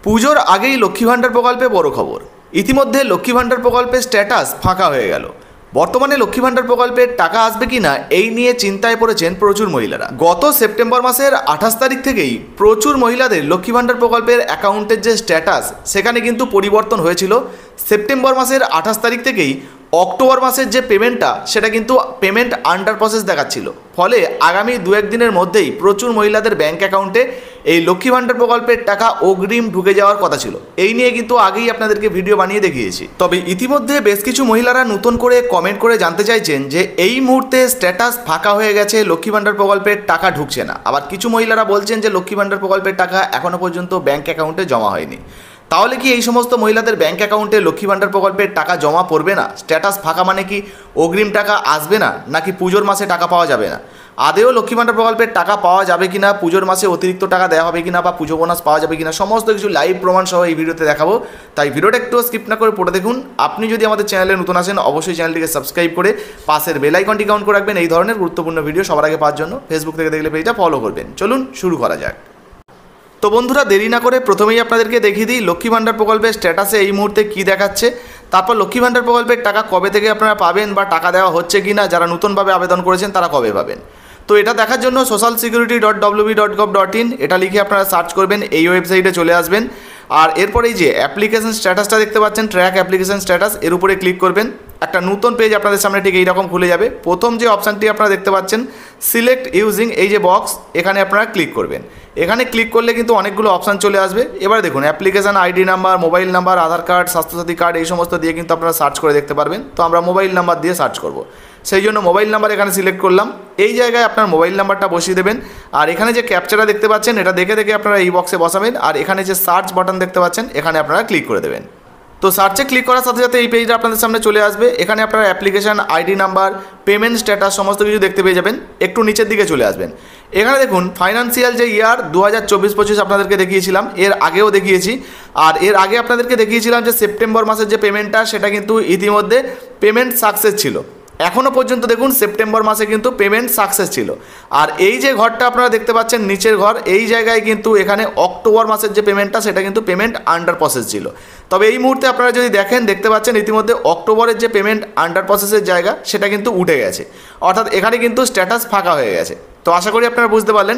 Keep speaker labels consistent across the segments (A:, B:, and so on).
A: পুজোর আগেই লক্ষ্মী ভাণ্ডার প্রকল্পে বড় খবর। ইতিমধ্যে লক্ষ্মী ভাণ্ডার প্রকল্পের স্ট্যাটাস ফাঁকা হয়ে গেল। বর্তমানে লক্ষ্মী ভাণ্ডার প্রকল্পের টাকা আসবে কিনা এই নিয়ে চিন্তায় পড়েছেন প্রচুর মহিলারা। গত সেপ্টেম্বর মাসের 28 তারিখ থেকেই প্রচুর মহিলাদের লক্ষ্মী ভাণ্ডার প্রকল্পের অ্যাকাউন্টের যে স্ট্যাটাস সেখানে কিন্তু পরিবর্তন হয়েছিল। সেপ্টেম্বর মাসের 28 তারিখ থেকেই অক্টোবর মাসের যে পেমেন্টটা সেটা কিন্তু পেমেন্ট আন্ডার প্রসেস দেখাচ্ছিল। ফলে আগামী 2-1 দিনের মধ্যেই প্রচুর মহিলাদের ব্যাঙ্ক অ্যাকাউন্টে এই লক্ষ্মী ভাণ্ডার প্রকল্পের টাকা অগ্রিম ঢুকে যাওয়ার কথা ছিল। এই নিয়ে কিন্তু আগেই আপনাদেরকে ভিডিও বানিয়ে দেখিয়েছি। তবে ইতিমধ্যে বেশ কিছু মহিলারা নতুন করে কমেন্ট করে জানতে চাইছেন যে এই মুহূর্তে স্ট্যাটাস ফাঁকা হয়ে গেছে, লক্ষ্মী ভাণ্ডার প্রকল্পের টাকা ঢুকছে না। আবার কিছু মহিলারা বলছেন যে লক্ষ্মী ভাণ্ডার প্রকল্পের টাকা এখনও পর্যন্ত ব্যাঙ্ক অ্যাকাউন্টে জমা হয়নি। তাহলে কি এই সমস্ত মহিলাদের ব্যাঙ্ক অ্যাকাউন্টে লক্ষ্মী ভাণ্ডার প্রকল্পের টাকা জমা পড়বে না? স্ট্যাটাস ফাঁকা মানে কি অগ্রিম টাকা আসবে না, নাকি পুজোর মাসে টাকা পাওয়া যাবে না? আদেও লক্ষ্মী ভাণ্ডার প্রকল্পের টাকা পাওয়া যাবে কিনা, পুজোর মাসে অতিরিক্ত টাকা দেওয়া হবে কিনা, বা পুজো বোনাস পাওয়া যাবে কিনা, সমস্ত কিছু লাইভ প্রমাণ সহ এই ভিডিওতে দেখাবো। তাই ভিডিওটা একটু স্কিপ না করে পড়ে দেখুন। আপনি যদি আমাদের চ্যানেলে নতুন আসেন অবশ্যই চ্যানেলটিকে সাবস্ক্রাইব করে পাশের বেল আইকনটি অন করে রাখবেন এই ধরনের গুরুত্বপূর্ণ ভিডিও সবার আগে পাওয়ার জন্য। ফেসবুক থেকে দেখলে পেজটা ফলো করবেন। চলুন শুরু করা যাক। তো বন্ধুরা, দেরি না করে প্রথমেই আপনাদেরকে দেখিয়ে দিই লক্ষ্মী ভাণ্ডার প্রকল্পের স্ট্যাটাসে এই মুহূর্তে কী দেখাচ্ছে, তারপর লক্ষ্মী ভাণ্ডার প্রকল্পের টাকা কবে থেকে আপনারা পাবেন বা টাকা দেওয়া হচ্ছে কি না, যারা নতুনভাবে আবেদন করেছেন তারা কবে পাবেন। তো এটা দেখার জন্য socialsecurity.wb.gov.in এটা লিখে আপনারা সার্চ করবেন, এই ওয়েবসাইটে চলে আসবেন। আর এরপর এই যে অ্যাপ্লিকেশন স্ট্যাটাসটা দেখতে পাচ্ছেন, ট্র্যাক অ্যাপ্লিকেশন স্ট্যাটাস, এর উপরে ক্লিক করবেন। একটা নতুন পেজ আপনাদের সামনে ঠিক এইরকম খুলে যাবে। প্রথম যে অপশানটি আপনারা দেখতে পাচ্ছেন সিলেক্ট ইউজিং, এই যে বক্স, এখানে আপনারা ক্লিক করবেন। এখানে ক্লিক করলে কিন্তু অনেকগুলো অপশান চলে আসবে। এবার দেখুন application ID number, mobile number, Aadhaar card, Swasthya Sathi card, এই সমস্ত দিয়ে কিন্তু আপনারা সার্চ করে দেখতে পারবেন। তো আমরা মোবাইল নাম্বার দিয়ে সার্চ করব, সেই জন্য মোবাইল নাম্বার এখানে সিলেক্ট করলাম। এই জায়গায় আপনার মোবাইল নাম্বারটা বসিয়ে দেবেন। আর এখানে যে ক্যাপচাটা দেখতে পাচ্ছেন এটা দেখে দেখে আপনারা এই বক্সে বসাবেন। আর এখানে যে সার্চ বাটন দেখতে পাচ্ছেন এখানে আপনারা ক্লিক করে দেবেন। তো সার্চে ক্লিক করার সাথে সাথে এই পেজটা আপনাদের সামনে চলে আসবে। এখানে আপনারা application ID number, payment status সমস্ত কিছু দেখতে পেয়ে যাবেন। একটু নিচের দিকে চলে আসবেন। এখানে দেখুন ফাইন্যান্সিয়াল যে ইয়ার 2024-25 আপনাদেরকে দেখিয়েছিলাম, এর আগেও দেখিয়েছি। আর এর আগে আপনাদেরকে দেখিয়েছিলাম যে সেপ্টেম্বর মাসের যে পেমেন্টটা সেটা কিন্তু ইতিমধ্যে পেমেন্ট সাকসেস ছিল। এখনও পর্যন্ত দেখুন সেপ্টেম্বর মাসে কিন্তু পেমেন্ট সাকসেস ছিল। আর এই যে ঘরটা আপনারা দেখতে পাচ্ছেন নিচের ঘর, এই জায়গায় কিন্তু এখানে অক্টোবর মাসের যে পেমেন্টটা সেটা কিন্তু পেমেন্ট আন্ডার প্রসেস ছিল। তবে এই মুহূর্তে আপনারা যদি দেখেন দেখতে পাচ্ছেন ইতিমধ্যে অক্টোবরের যে পেমেন্ট আন্ডার প্রসেসের জায়গা সেটা কিন্তু উঠে গেছে, অর্থাৎ এখানে কিন্তু স্ট্যাটাস ফাঁকা হয়ে গেছে। তো আশা করি আপনারা বুঝতে পারলেন।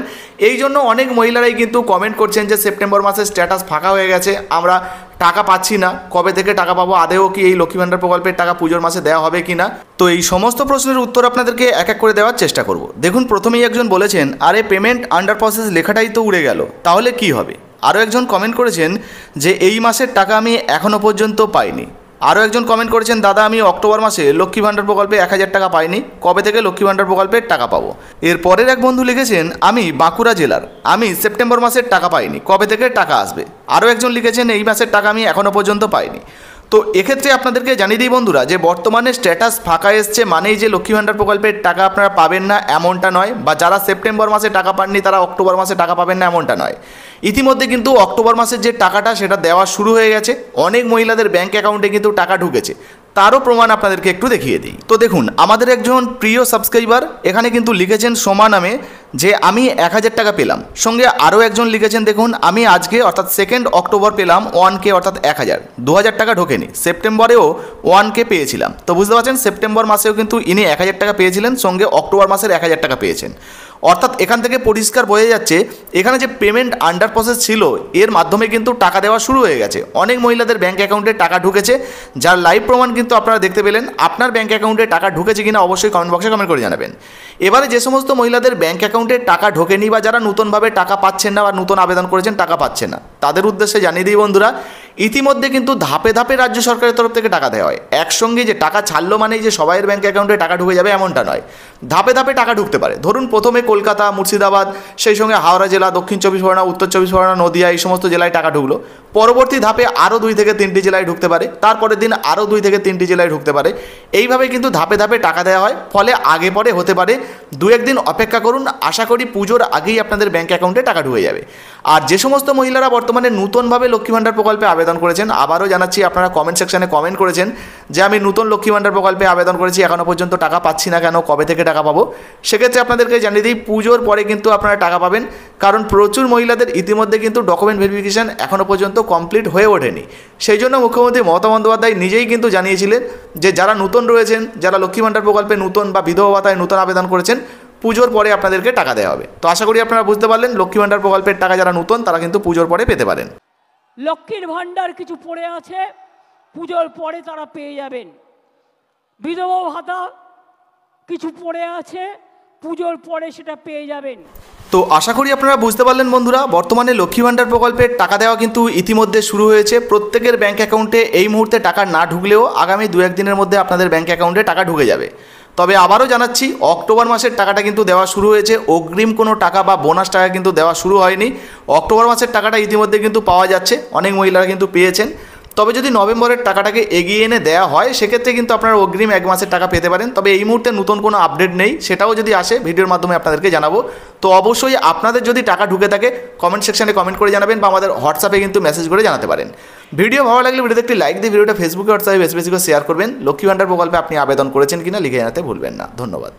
A: এই জন্য অনেক মহিলারাই কিন্তু কমেন্ট করছেন যে সেপ্টেম্বর মাসের স্ট্যাটাস ফাঁকা হয়ে গেছে, আমরা টাকা পাচ্ছি না, কবে থেকে টাকা পাবো, আদেও কি এই লক্ষ্মী ভাণ্ডার প্রকল্পের টাকা পুজোর মাসে দেওয়া হবে কি না। তো এই সমস্ত প্রশ্নের উত্তর আপনাদেরকে এক এক করে দেওয়ার চেষ্টা করব। দেখুন প্রথমেই একজন বলেছেন আরে পেমেন্ট আন্ডার প্রসেস লেখাটাই তো উড়ে গেল, তাহলে কি হবে। আরও একজন কমেন্ট করেছেন যে এই মাসের টাকা আমি এখনও পর্যন্ত পাইনি। আরও একজন কমেন্ট করেছেন দাদা আমি অক্টোবর মাসে লক্ষ্মী ভাণ্ডার প্রকল্পে 1000 টাকা পাইনি, কবে থেকে লক্ষ্মী ভাণ্ডার প্রকল্পের টাকা পাবো। এর পরের এক বন্ধু লিখেছেন আমি বাঁকুড়া জেলার, আমি সেপ্টেম্বর মাসের টাকা পাইনি, কবে থেকে টাকা আসবে। আরও একজন লিখেছেন এই মাসের টাকা আমি এখনও পর্যন্ত পাইনি। তো এক্ষেত্রে আপনাদেরকে জানিয়ে দিই বন্ধুরা যে বর্তমানে স্ট্যাটাস ফাঁকা এসছে মানেই যে লক্ষ্মী ভাণ্ডার প্রকল্পের টাকা আপনারা পাবেন না এমনটা নয়, বা যারা সেপ্টেম্বর মাসে টাকা পাননি তারা অক্টোবর মাসে টাকা পাবেন না এমনটা নয়। ইতিমধ্যে কিন্তু অক্টোবর মাসের যে টাকাটা সেটা দেওয়া শুরু হয়ে গেছে। অনেক মহিলাদের ব্যাঙ্ক অ্যাকাউন্টে কিন্তু টাকা ঢুকেছে, তারও প্রমাণ আপনাদেরকে একটু দেখিয়ে দিই। তো দেখুন আমাদের একজন প্রিয় সাবস্ক্রাইবার এখানে কিন্তু লিখেছেন সোমা নামে যে আমি 1000 টাকা পেলাম। সঙ্গে আরও একজন লিখেছেন দেখুন আমি আজকে অর্থাৎ 2 অক্টোবর পেলাম 1K অর্থাৎ 1000, 2000 টাকা ঢোকেনি। সেপ্টেম্বরেও 1K পেয়েছিলাম। তো বুঝতে পারছেন সেপ্টেম্বর মাসেও কিন্তু ইনি 1000 টাকা পেয়েছিলেন, সঙ্গে অক্টোবর মাসের 1000 টাকা পেয়েছেন। অর্থাৎ এখান থেকে পরিষ্কার বোঝা যাচ্ছে এখানে যে পেমেন্ট আন্ডার প্রসেস ছিল এর মাধ্যমে কিন্তু টাকা দেওয়া শুরু হয়ে গেছে। অনেক মহিলাদের ব্যাঙ্ক অ্যাকাউন্টে টাকা ঢুকেছে, যার লাইভ প্রমাণ কিন্তু আপনারা দেখতে পেলেন। আপনার ব্যাঙ্ক অ্যাকাউন্টে টাকা ঢুকেছে কিনা অবশ্যই কমেন্ট বক্সে কমেন্ট করে জানাবেন। এবারে যে সমস্ত মহিলাদের ব্যাঙ্ক অ্যাকাউন্টে টাকা ঢোকেনি বা যারা নতুনভাবে টাকা পাচ্ছেন না বা নতুন আবেদন করেছেন টাকা পাচ্ছেন না, তাদের উদ্দেশ্যে জানিয়ে দিই বন্ধুরা ইতিমধ্যে কিন্তু ধাপে ধাপে রাজ্য সরকারের তরফ থেকে টাকা দেওয়া হয়। একসঙ্গে যে টাকা ছাড়লো মানেই যে সবাইয়ের ব্যাঙ্ক অ্যাকাউন্টে টাকা ঢুকে যাবে এমনটা নয়, ধাপে ধাপে টাকা ঢুকতে পারে। ধরুন প্রথমে কলকাতা, মুর্শিদাবাদ, সেই সঙ্গে হাওড়া জেলা, দক্ষিণ 24 পরগনা, উত্তর 24 পরগনা, নদিয়া, এই সমস্ত জেলায় টাকা ঢুকলো। পরবর্তী ধাপে আরও 2 থেকে 3টি জেলায় ঢুকতে পারে, তারপরের দিন আরও 2 থেকে 3টি জেলায় ঢুকতে পারে। এইভাবে কিন্তু ধাপে ধাপে টাকা দেওয়া হয়। ফলে আগে পরে হতে পারে 2-1 দিন অপেক্ষা করুন, আশা করি পুজোর আগেই আপনাদের ব্যাঙ্ক অ্যাকাউন্টে টাকা ঢুকে যাবে। আর যে সমস্ত মহিলারা বর্তমানে নতুনভাবে লক্ষ্মী ভাণ্ডার প্রকল্পে আবেদন করেছেন, আবারও জানাচ্ছি, আপনারা কমেন্ট সেকশনে কমেন্ট করেছেন যে আমি নতুন লক্ষ্মী ভাণ্ডার প্রকল্পে আবেদন করেছি, এখনও পর্যন্ত টাকা পাচ্ছি না কেন, কবে থেকে টাকা পাবো। সেক্ষেত্রে আপনাদেরকে জানিয়ে দিই, পুজোর পরে কিন্তু আপনারা টাকা পাবেন, কারণ প্রচুর মহিলাদের ইতিমধ্যে কিন্তু ডকুমেন্ট ভেরিফিকেশান এখনও পর্যন্ত কমপ্লিট হয়ে ওঠেনি। সেই জন্য মুখ্যমন্ত্রী মমতা বন্দ্যোপাধ্যায় নিজেই কিন্তু জানিয়েছিলেন যে যারা নতুন রয়েছেন, যারা লক্ষ্মী ভাণ্ডার প্রকল্পে নতুন বা বিধবা ভাতায় নতুন আবেদন করেছেন, পুজোর পরে আপনাদেরকে টাকা দেওয়া হবে। তো আশা করি আপনারা বুঝতে পারলেন, লক্ষ্মী ভাণ্ডার প্রকল্পের টাকা যারা নতুন তারা কিন্তু পুজোর পরে পেতে পারেন।
B: লক্ষ্মীর ভাণ্ডার কিছু পড়ে আছে, পুজোর পরে তারা পেয়ে যাবেন। বিধবা ভাতা কিছু পড়ে আছে, পুজোর পরে সেটা পেয়ে যাবেন।
A: তো আশা করি আপনারা বুঝতে পারলেন বন্ধুরা, বর্তমানে লক্ষ্মী ভাণ্ডার প্রকল্পের টাকা দেওয়া কিন্তু ইতিমধ্যে শুরু হয়েছে। প্রত্যেকের ব্যাঙ্ক অ্যাকাউন্টে এই মুহূর্তে টাকা না ঢুকলেও আগামী 2-1 দিনের মধ্যে আপনাদের ব্যাঙ্ক অ্যাকাউন্টে টাকা ঢুকে যাবে। তবে আবারও জানাচ্ছি, অক্টোবর মাসের টাকাটা কিন্তু দেওয়া শুরু হয়েছে, অগ্রিম কোনো টাকা বা বোনাস টাকা কিন্তু দেওয়া শুরু হয়নি। অক্টোবর মাসের টাকাটা ইতিমধ্যে কিন্তু পাওয়া যাচ্ছে, অনেক মহিলারা কিন্তু পেয়েছেন। তবে যদি নভেম্বরের টাকাটাকে এগিয়ে এনে দেওয়া হয়, সেক্ষেত্রে কিন্তু আপনারা অগ্রিম 1 মাসের টাকা পেতে পারেন। তবে এই মুহূর্তে নতুন কোনো আপডেট নেই, সেটাও যদি আসে ভিডিওর মাধ্যমে আপনাদেরকে জানাবো। তো অবশ্যই আপনাদের যদি টাকা ঢুকে থাকে কমেন্ট সেকশনে কমেন্ট করে জানাবেন, বা আমাদের হোয়াটসঅ্যাপে কিন্তু মেসেজ করে জানাতে পারেন। ভিডিও ভালো লাগলে ভিডিওতে একটি লাইক দিয়ে ভিডিওটা ফেসবুকে হোয়াটসঅ্যাপে বেশি বেশি করে শেয়ার করবেন। লক্ষ্মী ভাণ্ডার প্রকল্পে আপনি আবেদন করেছেন কিনা লিখে জানাতে ভুলবেন না। ধন্যবাদ।